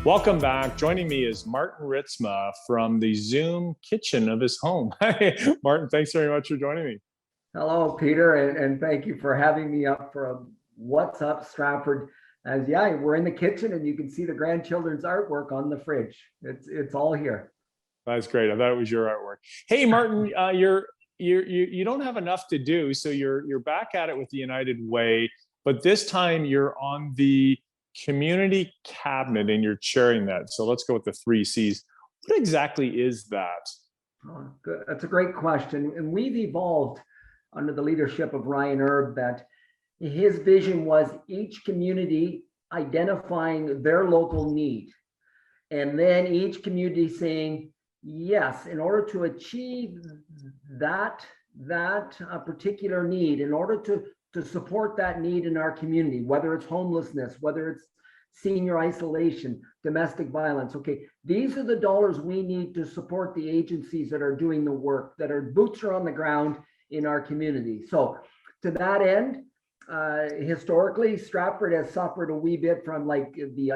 Welcome back. Joining me is Martin Ritsma from the Zoom kitchen of his home. Hi, Martin. Thanks very much for joining me. Hello, Peter, and thank you for having me up for a What's Up Stratford. As we're in the kitchen and you can see the grandchildren's artwork on the fridge. It's all here. That's great. I thought it was your artwork. Hey, Martin, you don't have enough to do, so you're back at it with the United Way, but this time you're on the community cabinet and you're chairing that. So let's go with the 3 C's. What exactly is that? Oh, good. That's a great question. And we've evolved under the leadership of Ryan Erb that his vision was each community identifying their local need. And then each community saying, yes, in order to achieve that particular need, in order to support that need in our community, whether it's homelessness, whether it's senior isolation, domestic violence. Okay, these are the dollars we need to support the agencies that are doing the work, that are boots are on the ground in our community. So to that end, historically, Stratford has suffered a wee bit from like the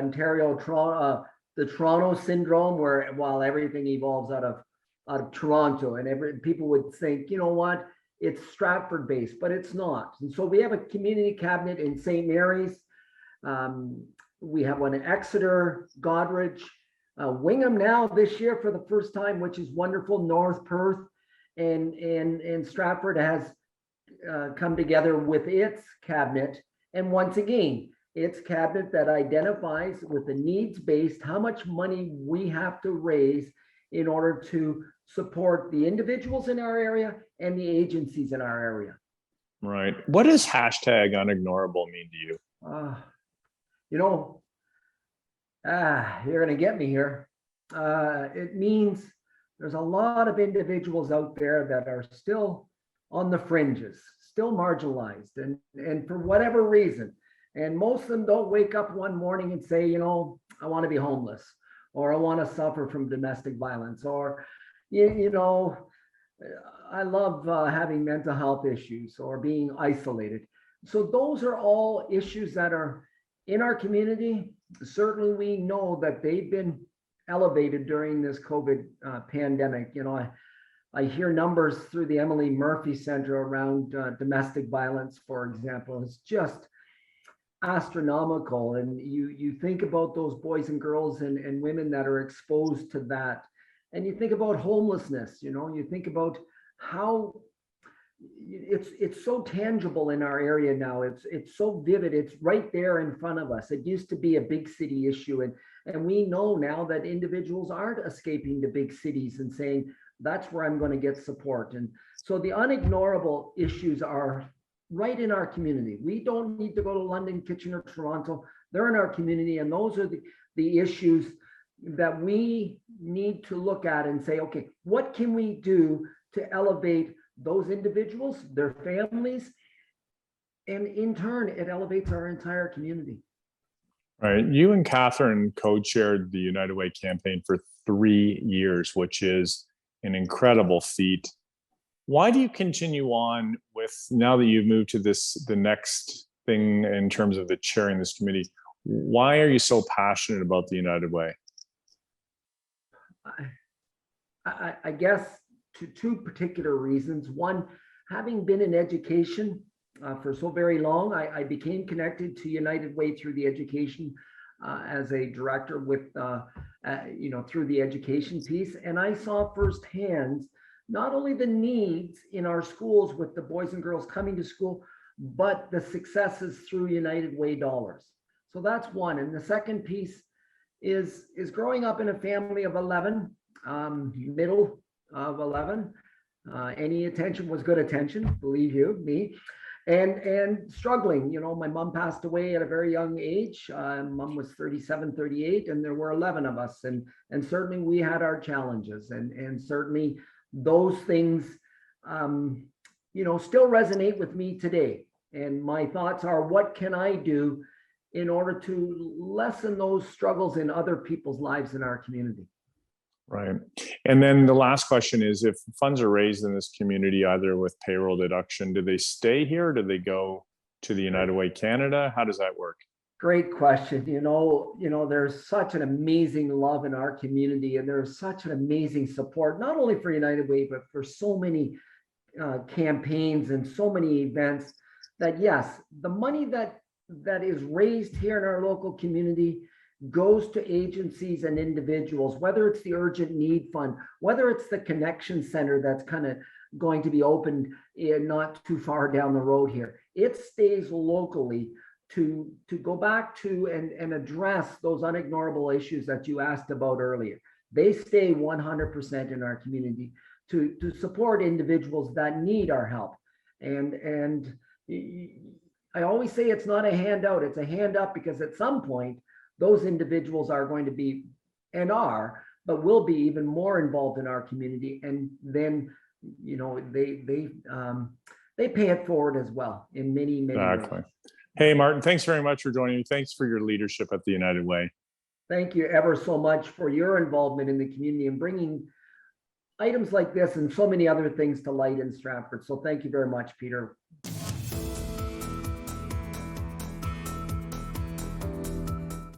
Toronto syndrome, where while everything evolves out of Toronto, and people would think, you know what, it's Stratford based, but it's not. And so we have a community cabinet in St. Mary's. We have one in Exeter, Goderich, Wingham now this year for the first time, which is wonderful, North Perth, and Stratford has come together with its cabinet. And once again, its cabinet that identifies with the needs-based, how much money we have to raise in order to support the individuals in our area and the agencies in our area. Right. What does hashtag unignorable mean to you? You're going to get me here. It means there's a lot of individuals out there that are still on the fringes, still marginalized, and for whatever reason. And most of them don't wake up one morning and say, I want to be homeless, or I want to suffer from domestic violence, or, I love having mental health issues or being isolated. So those are all issues that are in our community. Certainly we know that they've been elevated during this COVID pandemic. I hear numbers through the Emily Murphy Center around domestic violence, for example. It's just astronomical. And you think about those boys and girls and women that are exposed to that. And you think about homelessness, you think about how it's so tangible in our area now. It's so vivid. It's right there in front of us. It used to be a big city issue. And we know now that individuals aren't escaping to big cities and saying, that's where I'm going to get support. And so the unignorable issues are right in our community. We don't need to go to London, Kitchener, Toronto. They're in our community. And those are the issues that we need to look at and say, okay, what can we do to elevate those individuals, their families, and in turn, it elevates our entire community. Right. You and Catherine co-chaired the United Way campaign for 3 years, which is an incredible feat. Why do you continue on with, now that you've moved to the next thing in terms of the chairing this committee, why are you so passionate about the United Way? I guess two particular reasons. One, having been in education for so very long, I became connected to United Way through the education as a director with, through the education piece. And I saw firsthand not only the needs in our schools with the boys and girls coming to school, but the successes through United Way dollars. So that's one. And the second piece is growing up in a family of 11, middle of 11. Any attention was good attention, believe you, me. And struggling, my mom passed away at a very young age. Mom was 37, 38, and there were 11 of us. And certainly we had our challenges, and certainly those things, still resonate with me today. And my thoughts are, what can I do in order to lessen those struggles in other people's lives in our community? Right. And then the last question is, if funds are raised in this community, either with payroll deduction, do they stay here? Do they go to the United Way Canada? How does that work? Great question. There's such an amazing love in our community, and there's such an amazing support, not only for United Way, but for so many campaigns and so many events, that yes, the money that is raised here in our local community goes to agencies and individuals, whether it's the urgent need fund, whether it's the connection center that's kind of going to be opened not too far down the road here. It stays locally to go back to and address those unignorable issues that you asked about earlier. They stay 100% in our community to support individuals that need our help. And I always say it's not a handout, it's a hand up, because at some point those individuals are going to be, and are, but will be even more involved in our community. And then, they pay it forward as well in many Exactly. ways. Hey, Martin, thanks very much for joining me. Thanks for your leadership at the United Way. Thank you ever so much for your involvement in the community and bringing items like this and so many other things to light in Stratford. So thank you very much, Peter.